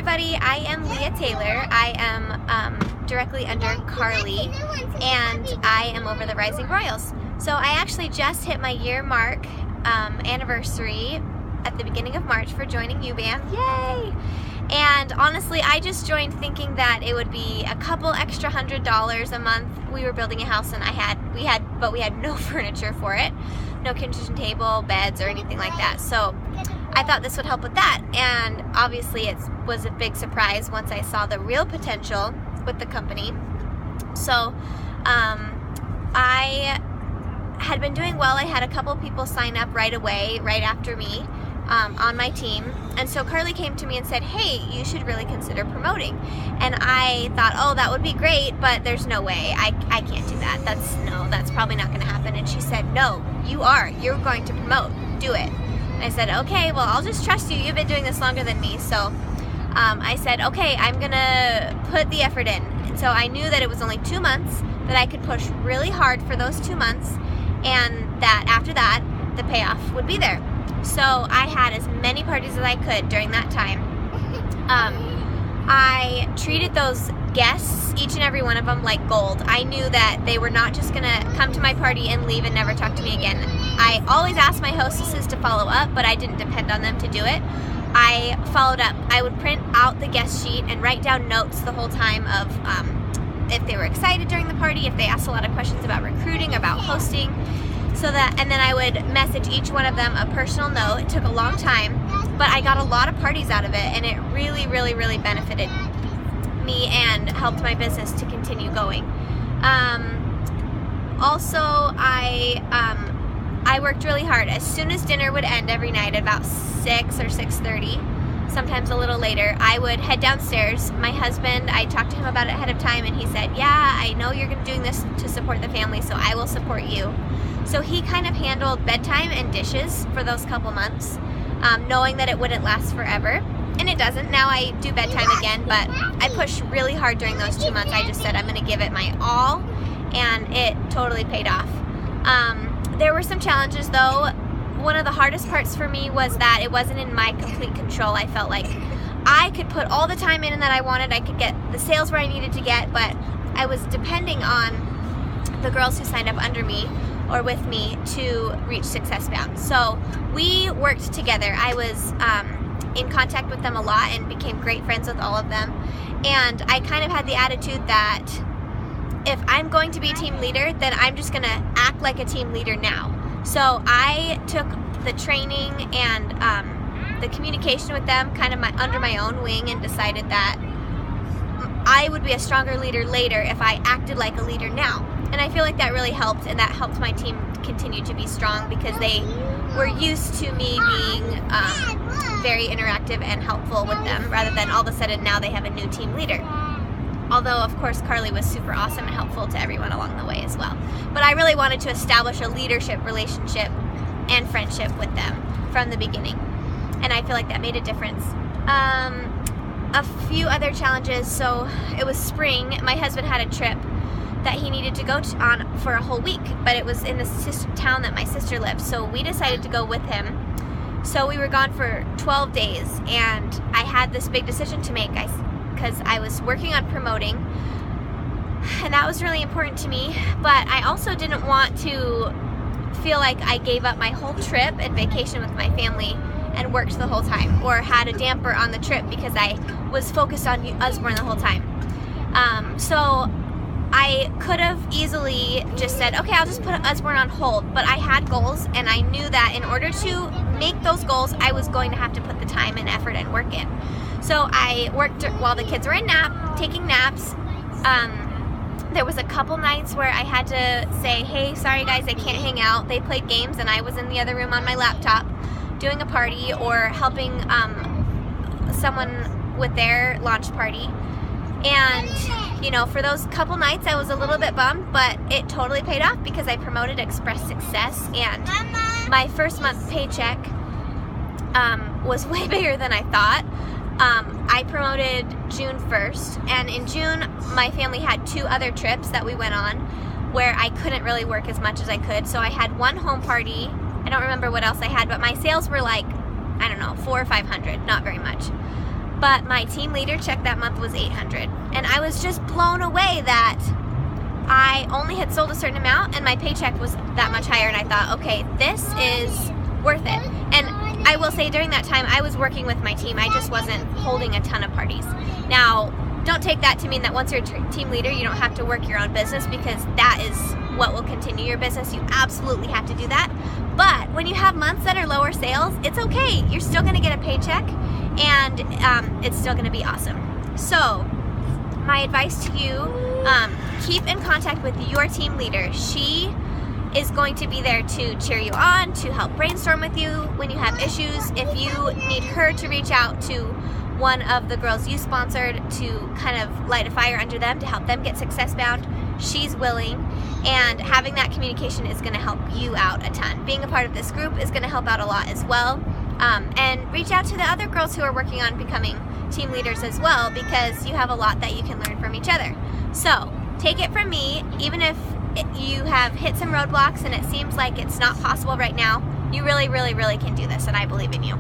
everybody, I am Leah Taylor. I am directly under Carly, and I am over the Rising Royals. So I actually just hit my year mark anniversary at the beginning of March for joining UBAM. Yay! And honestly, I just joined thinking that it would be a couple extra $100 a month. We were building a house and we had no furniture for it. No kitchen table, beds, or anything like that. So I thought this would help with that. And obviously it was a big surprise once I saw the real potential with the company. So I had been doing well. I had a couple people sign up right away, right after me, on my team. And so Carly came to me and said, hey, you should really consider promoting. And I thought, oh, that would be great, but there's no way. I can't do that. That's probably not going to happen. And she said, no, you're going to promote. Do it. And I said, okay, well, I'll just trust you. You've been doing this longer than me. So I said, okay, I'm going to put the effort in. And so I knew that it was only 2 months, that I could push really hard for those 2 months, and that after that, the payoff would be there. So I had as many parties as I could during that time. I treated those guests, each and every one of them, like gold. I knew that they were not just going to come to my party and leave and never talk to me again. I always asked my hostesses to follow up, but I didn't depend on them to do it. I followed up. I would print out the guest sheet and write down notes the whole time of if they were excited during the party, if they asked a lot of questions about recruiting, about hosting. And then I would message each one of them a personal note. It took a long time, but I got a lot of parties out of it, and it really, really, really benefited me and helped my business to continue going. Also, I worked really hard. As soon as dinner would end every night at about 6 or 6:30, sometimes a little later, I would head downstairs. My husband, I talked to him about it ahead of time, and he said, yeah, I know you're doing this to support the family, so I will support you. So he kind of handled bedtime and dishes for those couple months, knowing that it wouldn't last forever. And it doesn't. Now I do bedtime again, but I pushed really hard during those 2 months. I just said I'm going to give it my all, and it totally paid off. There were some challenges, though. One of the hardest parts for me was that it wasn't in my complete control. I felt like I could put all the time in that I wanted. I could get the sales where I needed to get, but I was depending on the girls who signed up under me or with me to reach Success Bound. So we worked together. I was in contact with them a lot and became great friends with all of them. And I kind of had the attitude that if I'm going to be a team leader, then I'm just going to act like a team leader now. So I took the training and the communication with them kind of under my own wing, and decided that I would be a stronger leader later if I acted like a leader now. And I feel like that really helped, and that helped my team continue to be strong because they were used to me being very interactive and helpful with them, rather than all of a sudden now they have a new team leader. Although, of course, Carly was super awesome and helpful to everyone along the way as well. But I really wanted to establish a leadership relationship and friendship with them from the beginning. And I feel like that made a difference. A few other challenges. So it was spring. My husband had a trip that he needed to go on for a whole week, but it was in the town that my sister lived. So we decided to go with him. So we were gone for 12 days, and I had this big decision to make because I was working on promoting, and that was really important to me. But I also didn't want to feel like I gave up my whole trip and vacation with my family and worked the whole time, or had a damper on the trip because I was focused on Usborne the whole time. So I could have easily just said, okay, I'll just put Usborne on hold, but I had goals, and I knew that in order to make those goals, I was going to have to put the time and effort and work in. So I worked while the kids were taking naps. There was a couple nights where I had to say, hey, sorry guys, I can't hang out. They played games, and I was in the other room on my laptop doing a party or helping someone with their launch party. And, you know, for those couple nights I was a little bit bummed, but it totally paid off because I promoted Express Success, and my first month paycheck was way bigger than I thought. I promoted June 1st, and in June my family had 2 other trips that we went on where I couldn't really work as much as I could. So I had 1 home party. I don't remember what else I had, but my sales were like, I don't know, 400 or 500, not very much. but my team leader check that month was $800. And I was just blown away that I only had sold a certain amount and my paycheck was that much higher, and I thought, okay, this is worth it. And I will say during that time I was working with my team. I just wasn't holding a ton of parties. Now, don't take that to mean that once you're a team leader you don't have to work your own business, because that is what will continue your business. You absolutely have to do that. But when you have months that are lower sales, it's okay. You're still going to get a paycheck, and it's still going to be awesome. So my advice to you, keep in contact with your team leader. She is going to be there to cheer you on, to help brainstorm with you when you have issues. If you need her to reach out to one of the girls you sponsored to kind of light a fire under them to help them get success bound, she's willing. And having that communication is going to help you out a ton. Being a part of this group is going to help out a lot as well. And reach out to the other girls who are working on becoming team leaders as well, because you have a lot that you can learn from each other. So take it from me, even if you have hit some roadblocks and it seems like it's not possible right now, you really, really, really can do this, and I believe in you.